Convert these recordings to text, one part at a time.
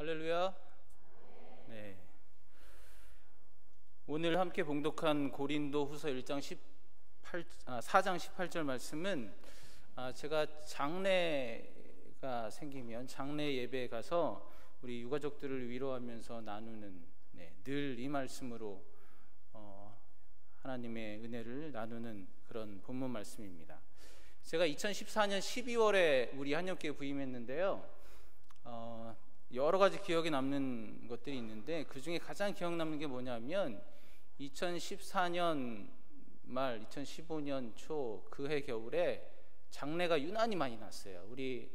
할렐루야. 네. 오늘 함께 봉독한 고린도후서 4장 18절 말씀은 제가 장례가 생기면 장례 예배에 가서 우리 유가족들을 위로하면서 나누는 늘 이 말씀으로 하나님의 은혜를 나누는 그런 본문 말씀입니다. 제가 2014년 12월에 우리 한영교회 부임했는데요. 여러 가지 기억에 남는 것들이 있는데 그 중에 가장 기억 남는 게 뭐냐면 2014년 말 2015년 초 그 해 겨울에 장례가 유난히 많이 났어요. 우리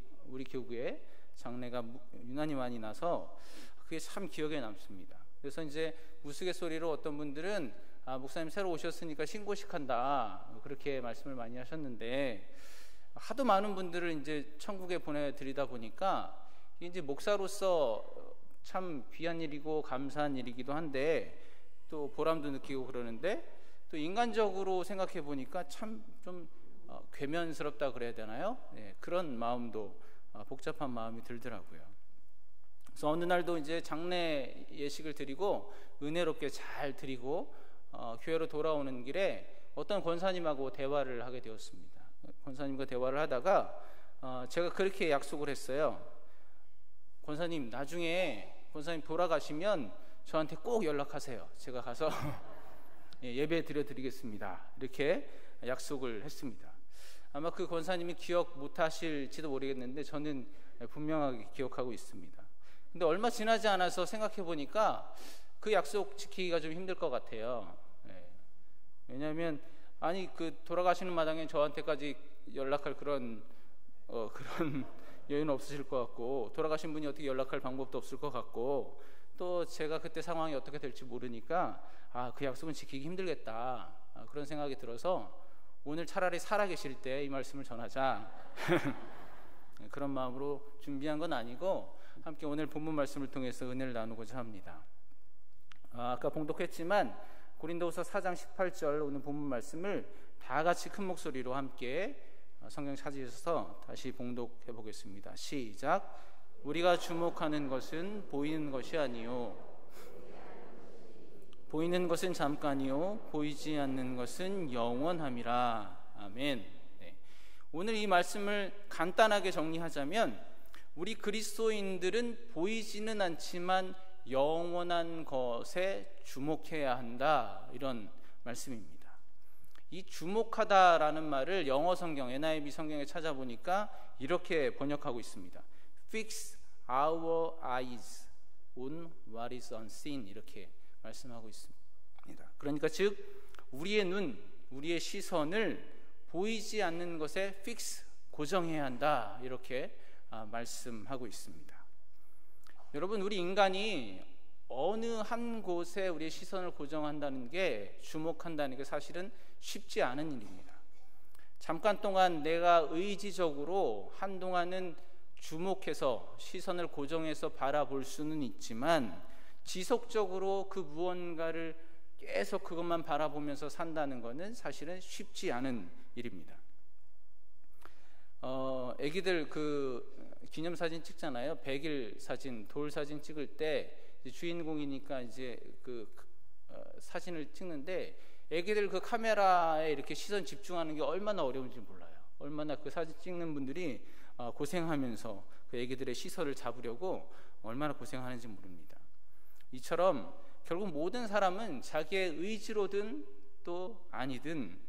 교구에 장례가 유난히 많이 나서 그게 참 기억에 남습니다. 그래서 이제 우스갯소리로 어떤 분들은 목사님 새로 오셨으니까 신고식 한다 그렇게 말씀을 많이 하셨는데, 하도 많은 분들을 이제 천국에 보내드리다 보니까 이제 목사로서 참 귀한 일이고 감사한 일이기도 한데 또 보람도 느끼고 그러는데, 또 인간적으로 생각해 보니까 참 좀 괴면스럽다 그래야 되나요? 그런 마음도 복잡한 마음이 들더라고요. 그래서 어느 날도 이제 장례 예식을 드리고 은혜롭게 잘 드리고 교회로 돌아오는 길에 어떤 권사님하고 대화를 하게 되었습니다. 권사님과 대화를 하다가 제가 그렇게 약속을 했어요. 권사님, 나중에 권사님 돌아가시면 저한테 꼭 연락하세요. 제가 가서 예배 드려드리겠습니다. 이렇게 약속을 했습니다. 아마 그 권사님이 기억 못하실지도 모르겠는데 저는 분명하게 기억하고 있습니다. 근데 얼마 지나지 않아서 생각해 보니까 그 약속 지키기가 좀 힘들 것 같아요. 왜냐하면 그 돌아가시는 마당에 저한테까지 연락할 그런 여유는 없으실 것 같고, 돌아가신 분이 어떻게 연락할 방법도 없을 것 같고, 또 제가 그때 상황이 어떻게 될지 모르니까 그 약속은 지키기 힘들겠다 그런 생각이 들어서 오늘 차라리 살아계실 때 이 말씀을 전하자 그런 마음으로 준비한 건 아니고 함께 오늘 본문 말씀을 통해서 은혜를 나누고자 합니다. 아까 봉독했지만 고린도후서 4장 18절 오늘 본문 말씀을 다 같이 큰 목소리로 함께 성경 찾으셔서 다시 봉독해 보겠습니다. 시작. 우리가 주목하는 것은 보이는 것이 아니요 보이는 것은 잠깐이요 보이지 않는 것은 영원함이라. 아멘. 오늘 이 말씀을 간단하게 정리하자면 우리 그리스도인들은 보이지는 않지만 영원한 것에 주목해야 한다, 이런 말씀입니다. 이 주목하다라는 말을 영어 성경 NIV 성경에 찾아보니까 이렇게 번역하고 있습니다. Fix our eyes on what is unseen, 이렇게 말씀하고 있습니다. 그러니까 즉 우리의 눈, 우리의 시선을 보이지 않는 것에 fix, 고정해야 한다, 이렇게 말씀하고 있습니다. 여러분, 우리 인간이 어느 한 곳에 우리의 시선을 고정한다는 게, 주목한다는 게 사실은 쉽지 않은 일입니다. 잠깐 동안 내가 의지적으로 한동안은 주목해서 시선을 고정해서 바라볼 수는 있지만 지속적으로 그 무언가를 계속 그것만 바라보면서 산다는 것은 사실은 쉽지 않은 일입니다. 애기들 기념사진 찍잖아요. 100일 사진, 돌 사진 찍을 때 주인공이니까 이제 사진을 찍는데 애기들 그 카메라에 이렇게 시선 집중하는 게 얼마나 어려운지 몰라요. 얼마나 그 사진 찍는 분들이 고생하면서 그 애기들의 시선을 잡으려고 얼마나 고생하는지 모릅니다. 이처럼 결국 모든 사람은 자기의 의지로든 또 아니든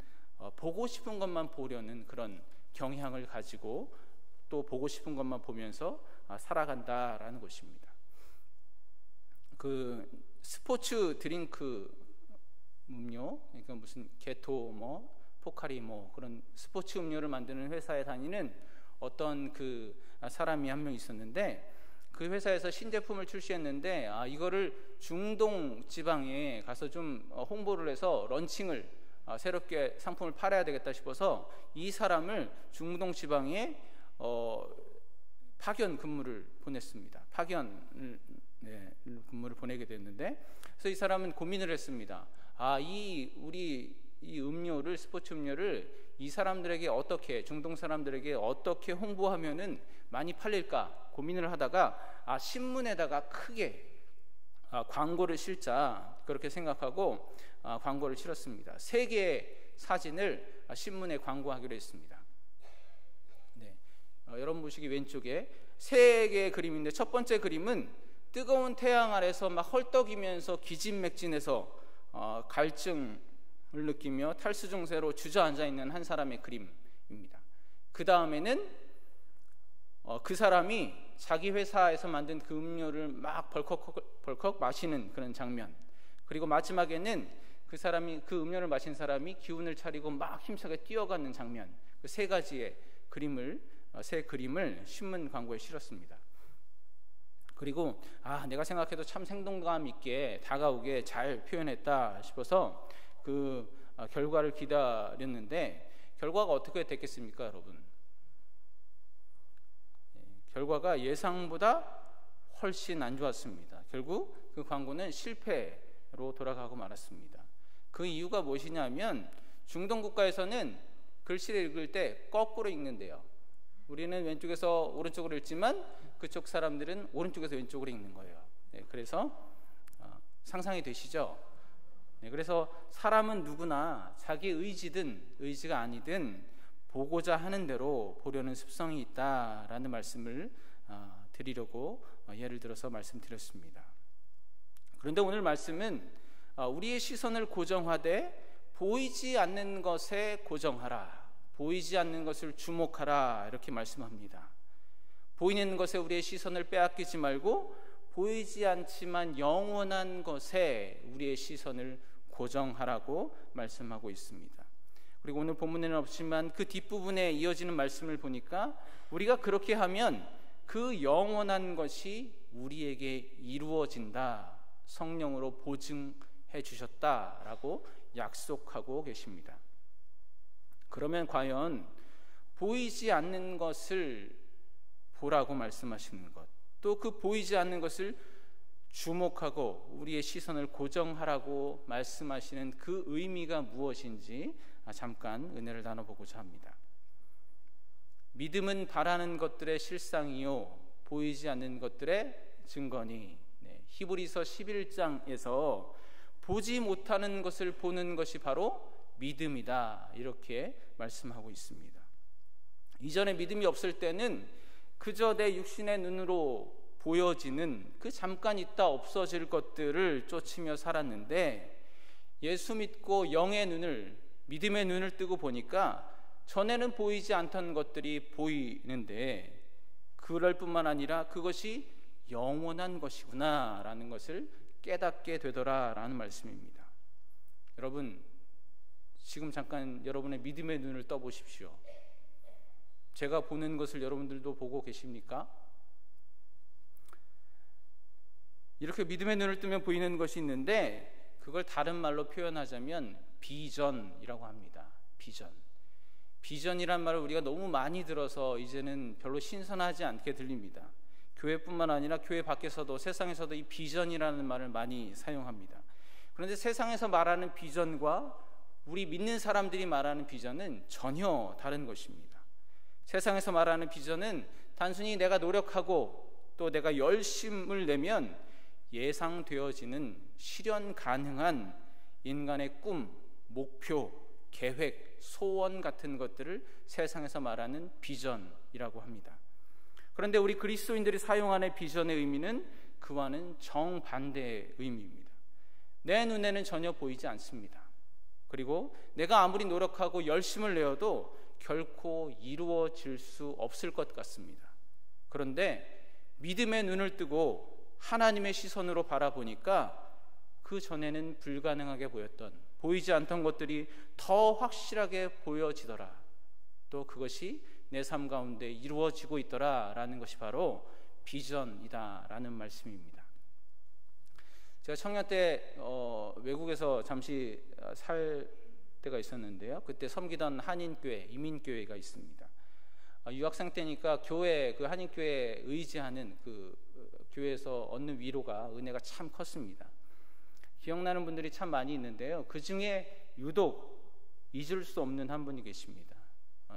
보고 싶은 것만 보려는 그런 경향을 가지고 또 보고 싶은 것만 보면서 살아간다라는 것입니다. 그 스포츠 드링크 음료, 그러니까 무슨 게토 포카리 그런 스포츠 음료를 만드는 회사에 다니는 어떤 사람이 한 명 있었는데, 그 회사에서 신제품을 출시했는데 이거를 중동 지방에 가서 좀 홍보를 해서 런칭을 새롭게 상품을 팔아야 되겠다 싶어서 이 사람을 중동 지방에 파견 근무를 보냈습니다. 파견 근무를 보내게 됐는데, 그래서 이 사람은 고민을 했습니다. 이 음료를, 스포츠 음료를 이 사람들에게 중동 사람들에게 어떻게 홍보하면은 많이 팔릴까 고민을 하다가 신문에다가 크게 광고를 실자 그렇게 생각하고 광고를 실었습니다. 3개의 사진을 신문에 광고하기로 했습니다. 네. 여러분 보시기 왼쪽에 3개의 그림인데, 첫 번째 그림은 뜨거운 태양 아래서 막 헐떡이면서 기진맥진해서 갈증을 느끼며 탈수증세로 주저앉아 있는 한 사람의 그림입니다. 그 다음에는 그 사람이 자기 회사에서 만든 그 음료를 막 벌컥 마시는 그런 장면, 그리고 마지막에는 그 사람이, 그 음료를 마신 사람이 기운을 차리고 막 힘차게 뛰어가는 장면, 그 3가지의 새 그림을 신문 광고에 실었습니다. 그리고 내가 생각해도 참 생동감 있게 다가오게 잘 표현했다 싶어서 그 결과를 기다렸는데, 결과가 어떻게 됐겠습니까, 여러분? 결과가 예상보다 훨씬 안 좋았습니다. 결국 그 광고는 실패로 돌아가고 말았습니다. 그 이유가 무엇이냐면, 중동 국가에서는 글씨를 읽을 때 거꾸로 읽는데요. 우리는 왼쪽에서 오른쪽으로 읽지만 그쪽 사람들은 오른쪽에서 왼쪽으로 읽는 거예요. 그래서 상상이 되시죠? 그래서 사람은 누구나 자기 의지든 의지가 아니든 보고자 하는 대로 보려는 습성이 있다라는 말씀을 드리려고 예를 들어서 말씀드렸습니다. 그런데 오늘 말씀은 우리의 시선을 고정하되 보이지 않는 것에 고정하라, 보이지 않는 것을 주목하라, 이렇게 말씀합니다. 보이는 것에 우리의 시선을 빼앗기지 말고 보이지 않지만 영원한 것에 우리의 시선을 고정하라고 말씀하고 있습니다. 그리고 오늘 본문에는 없지만 그 뒷부분에 이어지는 말씀을 보니까 우리가 그렇게 하면 그 영원한 것이 우리에게 이루어진다, 성령으로 보증해 주셨다라고 약속하고 계십니다. 그러면 과연 보이지 않는 것을 보라고 말씀하시는 것, 또 그 보이지 않는 것을 주목하고 우리의 시선을 고정하라고 말씀하시는 그 의미가 무엇인지 잠깐 은혜를 나눠보고자 합니다. 믿음은 바라는 것들의 실상이요 보이지 않는 것들의 증거니. 히브리서 11장에서 보지 못하는 것을 보는 것이 바로 믿음이다, 이렇게 말씀하고 있습니다. 이전에 믿음이 없을 때는 그저 내 육신의 눈으로 보여지는 그 잠깐 있다 없어질 것들을 쫓으며 살았는데, 예수 믿고 영의 눈을, 믿음의 눈을 뜨고 보니까 전에는 보이지 않던 것들이 보이는데, 그럴 뿐만 아니라 그것이 영원한 것이구나 라는 것을 깨닫게 되더라라는 말씀입니다. 여러분, 지금 잠깐 여러분의 믿음의 눈을 떠보십시오. 제가 보는 것을 여러분들도 보고 계십니까? 이렇게 믿음의 눈을 뜨면 보이는 것이 있는데, 그걸 다른 말로 표현하자면 비전이라고 합니다. 비전이란 말을 우리가 너무 많이 들어서 이제는 별로 신선하지 않게 들립니다. 교회뿐만 아니라 교회 밖에서도, 세상에서도 이 비전이라는 말을 많이 사용합니다. 그런데 세상에서 말하는 비전과 우리 믿는 사람들이 말하는 비전은 전혀 다른 것입니다. 세상에서 말하는 비전은 단순히 내가 노력하고 또 내가 열심을 내면 예상되어지는 실현 가능한 인간의 꿈, 목표, 계획, 소원 같은 것들을 세상에서 말하는 비전이라고 합니다. 그런데 우리 그리스도인들이 사용하는 비전의 의미는 그와는 정반대의 의미입니다. 내 눈에는 전혀 보이지 않습니다. 그리고 내가 아무리 노력하고 열심을 내어도 결코 이루어질 수 없을 것 같습니다. 그런데 믿음의 눈을 뜨고 하나님의 시선으로 바라보니까 그 전에는 불가능하게 보였던, 보이지 않던 것들이 더 확실하게 보여지더라. 또 그것이 내 삶 가운데 이루어지고 있더라라는 것이 바로 비전이다라는 말씀입니다. 제가 청년 때 외국에서 잠시 살 때가 있었는데요. 그때 섬기던 한인교회, 이민교회가 있습니다. 유학생 때니까 교회, 그 한인교회에 의지하는 그 교회에서 얻는 위로가, 은혜가 참 컸습니다. 기억나는 분들이 참 많이 있는데요. 그 중에 유독 잊을 수 없는 한 분이 계십니다.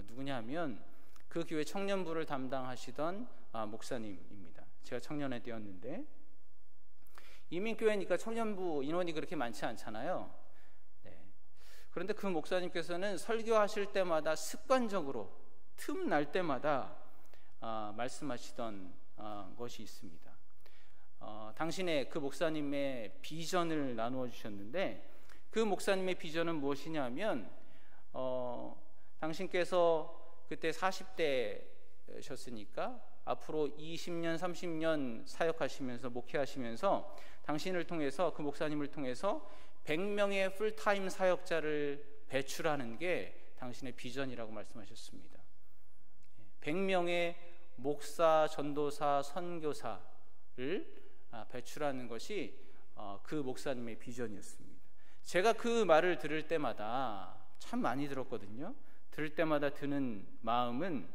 누구냐 하면 그 교회 청년부를 담당하시던 목사님입니다. 제가 청년회 때였는데, 이민교회니까 청년부 인원이 그렇게 많지 않잖아요. 네. 그런데 그 목사님께서는 설교하실 때마다 습관적으로 틈날 때마다 말씀하시던 것이 있습니다. 당신의 그 목사님의 비전을 나누어 주셨는데, 그 목사님의 비전은 무엇이냐면, 당신께서 그때 40대셨으니까 앞으로 20년, 30년 사역하시면서, 목회하시면서 당신을 통해서, 그 목사님을 통해서 100명의 풀타임 사역자를 배출하는 게 당신의 비전이라고 말씀하셨습니다. 100명의 목사, 전도사, 선교사를 배출하는 것이 그 목사님의 비전이었습니다. 제가 그 말을 들을 때마다 참 많이 들었거든요. 들을 때마다 드는 마음은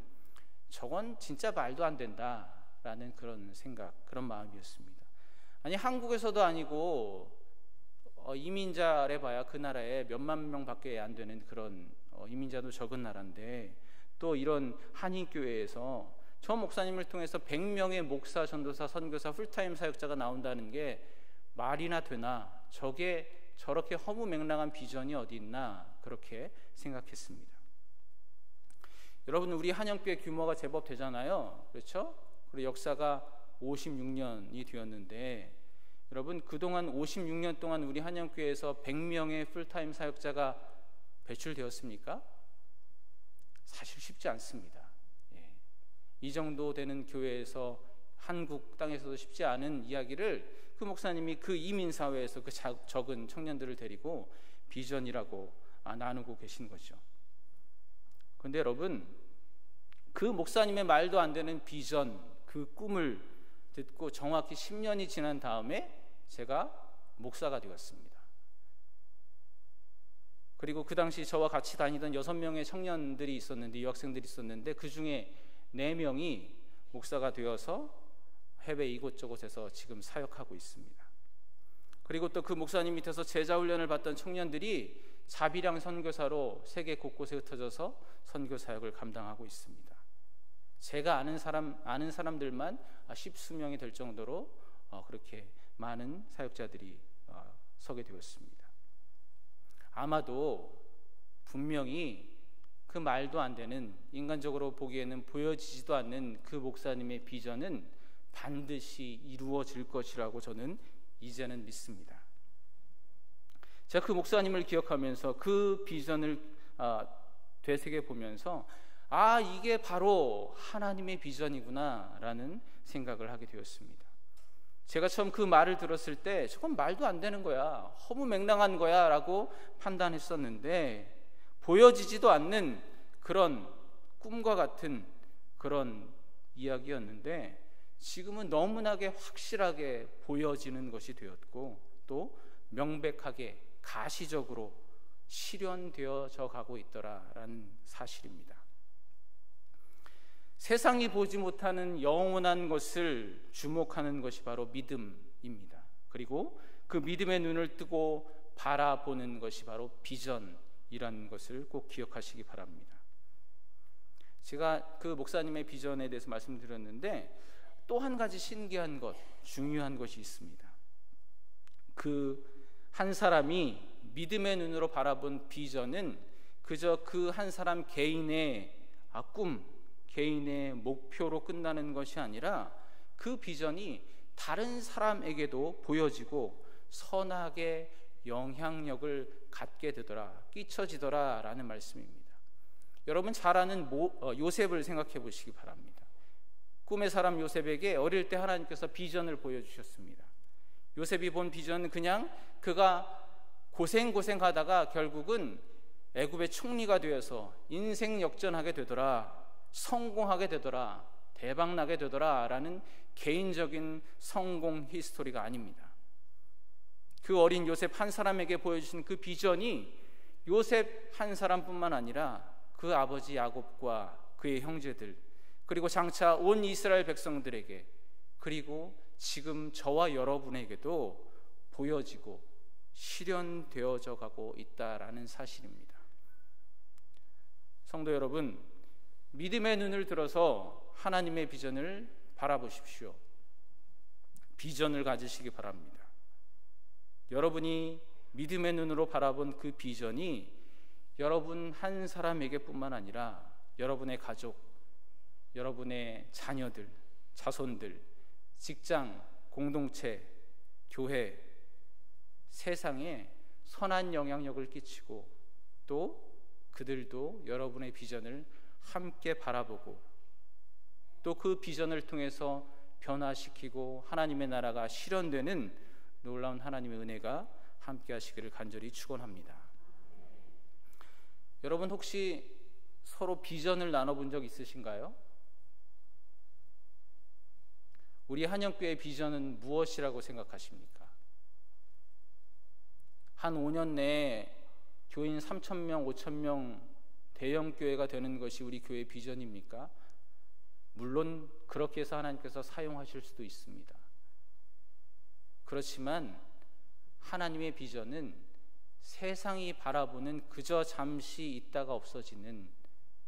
저건 진짜 말도 안 된다라는 그런 생각, 그런 마음이었습니다. 아니, 한국에서도 아니고 이민자래 봐야 그 나라에 몇만 명밖에 안 되는 그런 이민자도 적은 나라인데, 또 이런 한인교회에서 저 목사님을 통해서 100명의 목사, 전도사, 선교사, 풀타임 사역자가 나온다는 게 말이나 되나, 저게 저렇게 허무맹랑한 비전이 어디 있나, 그렇게 생각했습니다. 여러분, 우리 한영교회 규모가 제법 되잖아요. 그렇죠? 그리고 역사가 56년이 되었는데, 여러분, 그동안 56년 동안 우리 한영교회에서 100명의 풀타임 사역자가 배출되었습니까? 사실 쉽지 않습니다. 이 정도 되는 교회에서, 한국 땅에서도 쉽지 않은 이야기를 그 목사님이 그 이민사회에서 그 적은 청년들을 데리고 비전이라고 나누고 계신 거죠. 그런데 여러분, 그 목사님의 말도 안 되는 비전, 그 꿈을 듣고 정확히 10년이 지난 다음에 제가 목사가 되었습니다. 그리고 그 당시 저와 같이 다니던 6명의 청년들이 있었는데, 유학생들이 있었는데, 그 중에 4명이 목사가 되어서 해외 이곳저곳에서 지금 사역하고 있습니다. 그리고 또 그 목사님 밑에서 제자훈련을 받던 청년들이 자비량 선교사로 세계 곳곳에 흩어져서 선교 사역을 감당하고 있습니다. 제가 아는 사람들만 10수명이 될 정도로 그렇게 많은 사역자들이 서게 되었습니다. 아마도 분명히 그 말도 안 되는, 인간적으로 보기에는 보여지지도 않는 그 목사님의 비전은 반드시 이루어질 것이라고 저는 이제는 믿습니다. 제가 그 목사님을 기억하면서 그 비전을 되새겨보면서 이게 바로 하나님의 비전이구나 라는 생각을 하게 되었습니다. 제가 처음 그 말을 들었을 때 저건 말도 안 되는 거야, 허무맹랑한 거야 라고 판단했었는데, 보여지지도 않는 그런 꿈과 같은 그런 이야기였는데, 지금은 너무나게 확실하게 보여지는 것이 되었고, 또 명백하게 가시적으로 실현되어져 가고 있더라라는 사실입니다. 세상이 보지 못하는 영원한 것을 주목하는 것이 바로 믿음입니다. 그리고 그 믿음의 눈을 뜨고 바라보는 것이 바로 비전이라는 것을 꼭 기억하시기 바랍니다. 제가 그 목사님의 비전에 대해서 말씀드렸는데, 또 한 가지 신기한 것, 중요한 것이 있습니다. 그 한 사람이 믿음의 눈으로 바라본 비전은 그저 그 한 사람 개인의 꿈, 개인의 목표로 끝나는 것이 아니라, 그 비전이 다른 사람에게도 보여지고 선하게 영향력을 갖게 되더라, 끼쳐지더라 라는 말씀입니다. 여러분 잘 아는 요셉을 생각해 보시기 바랍니다. 꿈의 사람 요셉에게 어릴 때 하나님께서 비전을 보여주셨습니다. 요셉이 본 비전은 그냥 그가 고생하다가 결국은 애굽의 총리가 되어서 인생 역전하게 되더라, 성공하게 되더라, 대박나게 되더라 라는 개인적인 성공 히스토리가 아닙니다. 그 어린 요셉 한 사람에게 보여주신 그 비전이 요셉 한 사람뿐만 아니라 그 아버지 야곱과 그의 형제들, 그리고 장차 온 이스라엘 백성들에게, 그리고 지금 저와 여러분에게도 보여지고 실현되어져 가고 있다라는 사실입니다. 성도 여러분, 믿음의 눈을 들어서 하나님의 비전을 바라보십시오. 비전을 가지시기 바랍니다. 여러분이 믿음의 눈으로 바라본 그 비전이 여러분 한 사람에게 뿐만 아니라 여러분의 가족, 여러분의 자녀들, 자손들, 직장, 공동체, 교회, 세상에 선한 영향력을 끼치고 또 그들도 여러분의 비전을 함께 바라보고 또 그 비전을 통해서 변화시키고 하나님의 나라가 실현되는 놀라운 하나님의 은혜가 함께 하시기를 간절히 축원합니다. 여러분 혹시 서로 비전을 나눠본 적 있으신가요? 우리 한영교회의 비전은 무엇이라고 생각하십니까? 한 5년 내에 교인 3,000명, 5,000명 대형 교회가 되는 것이 우리 교회의 비전입니까? 물론 그렇게 해서 하나님께서 사용하실 수도 있습니다. 그렇지만 하나님의 비전은 세상이 바라보는 그저 잠시 있다가 없어지는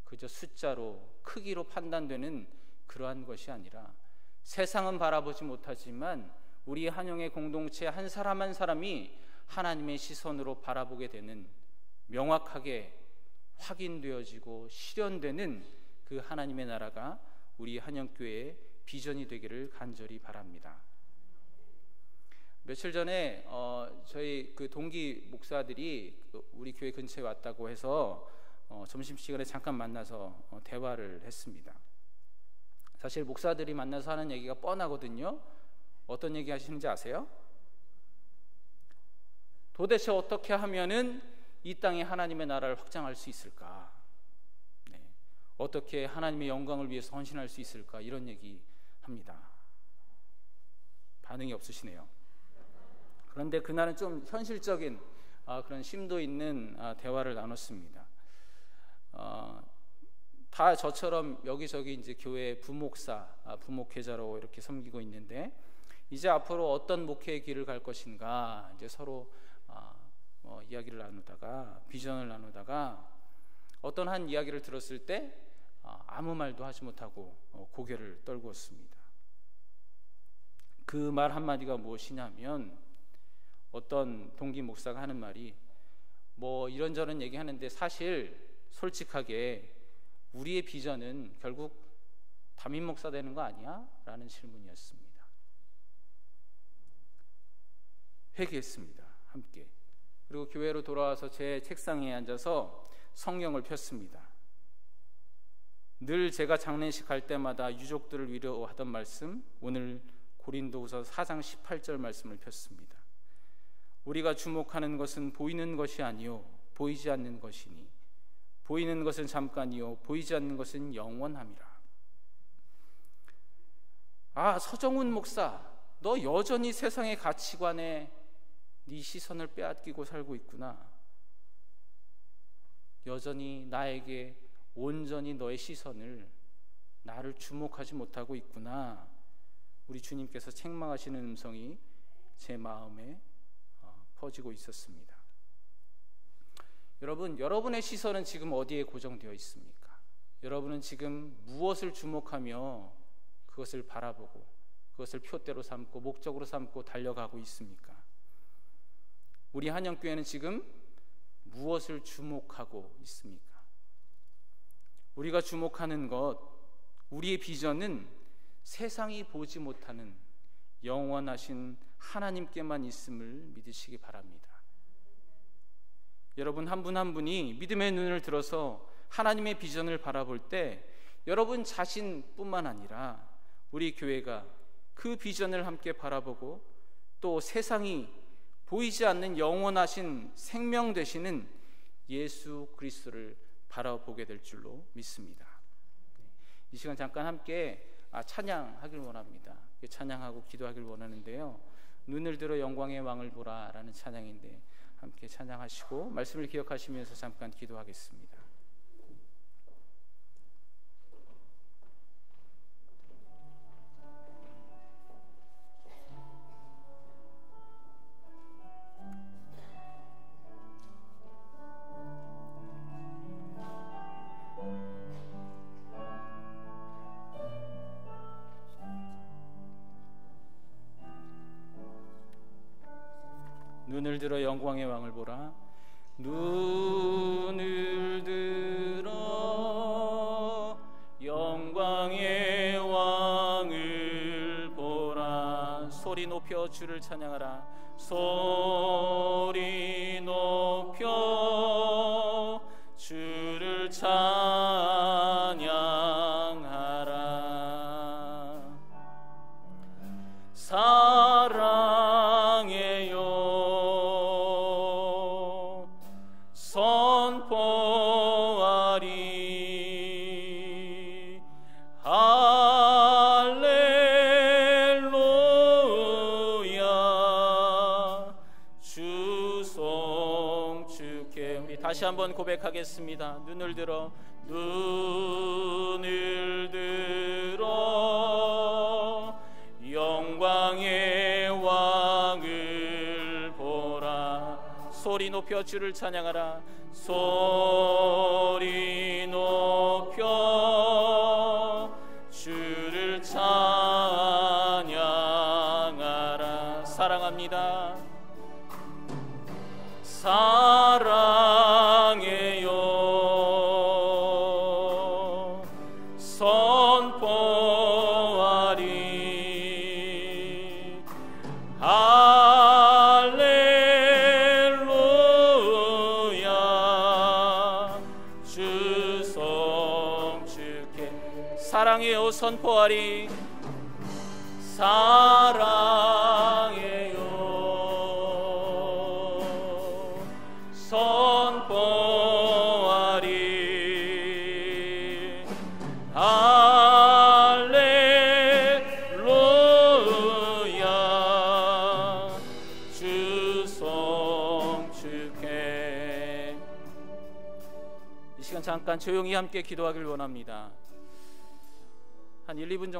그저 숫자로 크기로 판단되는 그러한 것이 아니라 세상은 바라보지 못하지만 우리 한영의 공동체 한 사람 한 사람이 하나님의 시선으로 바라보게 되는 명확하게 확인되어지고 실현되는 그 하나님의 나라가 우리 한영교회의 비전이 되기를 간절히 바랍니다. 며칠 전에 저희 그 동기 목사들이 우리 교회 근처에 왔다고 해서 점심시간에 잠깐 만나서 대화를 했습니다. 사실 목사들이 만나서 하는 얘기가 뻔하거든요. 어떤 얘기 하시는지 아세요? 도대체 어떻게 하면은 이 땅에 하나님의 나라를 확장할 수 있을까? 네. 어떻게 하나님의 영광을 위해서 헌신할 수 있을까? 이런 얘기 합니다. 반응이 없으시네요. 그런데 그날은 좀 현실적인 그런 심도 있는 대화를 나눴습니다. 다 저처럼 여기저기 이제 교회 부목사, 부목회자로 이렇게 섬기고 있는데 이제 앞으로 어떤 목회의 길을 갈 것인가 이제 서로 이야기를 나누다가 비전을 나누다가 어떤 한 이야기를 들었을 때 아무 말도 하지 못하고 고개를 떨구었습니다. 그 말 한마디가 무엇이냐면 어떤 동기 목사가 하는 말이 뭐 이런저런 얘기하는데 사실 솔직하게 우리의 비전은 결국 담임 목사 되는 거 아니야? 라는 질문이었습니다. 회개했습니다. 함께. 그리고 교회로 돌아와서 제 책상에 앉아서 성경을 폈습니다. 늘 제가 장례식 갈 때마다 유족들을 위로하던 말씀, 오늘 고린도후서 4장 18절 말씀을 폈습니다. 우리가 주목하는 것은 보이는 것이 아니요 보이지 않는 것이니 보이는 것은 잠깐이요 보이지 않는 것은 영원함이라. 서정훈 목사, 너 여전히 세상의 가치관에 네 시선을 빼앗기고 살고 있구나. 여전히 나에게 온전히 너의 시선을 나를 주목하지 못하고 있구나. 우리 주님께서 책망하시는 음성이 제 마음에 퍼지고 있었습니다. 여러분의 시선은 지금 어디에 고정되어 있습니까? 여러분은 지금 무엇을 주목하며 그것을 바라보고 그것을 표대로 삼고 목적으로 삼고 달려가고 있습니까? 우리 한영교회는 지금 무엇을 주목하고 있습니까? 우리가 주목하는 것, 우리의 비전은 세상이 보지 못하는 영원하신 하나님께만 있음을 믿으시기 바랍니다. 여러분 한 분 한 분이 믿음의 눈을 들어서 하나님의 비전을 바라볼 때 여러분 자신뿐만 아니라 우리 교회가 그 비전을 함께 바라보고 또 세상이 보이지 않는 영원하신 생명 되시는 예수 그리스도를 바라보게 될 줄로 믿습니다. 이 시간 잠깐 함께 찬양하길 원합니다. 찬양하고 기도하길 원하는데요. 눈을 들어 영광의 왕을 보라 라는 찬양인데 함께 찬양하시고 말씀을 기억하시면서 잠깐 기도하겠습니다. 눈을 들어 영광의 왕을 보라. 눈을 들어 영광의 왕을 보라. 소리 높여 주를 찬양하라. 소리 높여 주를 찬양하라. 사랑해요 선포하리. 할렐루야 주송 주께. 우리 다시 한번 고백하겠습니다. 눈을 들어 영광의 왕을 보라. 소리 높여 주를 찬양하라. 소리 높여 주를 찬양하라. 사랑합니다. 사랑해요 선포하리. 할렐루야 주송 주께. 사랑해요 선포하리. 사랑해요 선포하리. 할렐루야 주송 주께. 이 시간 잠깐 조용히 함께 기도하길 원합니다. 한 1, 2분 정도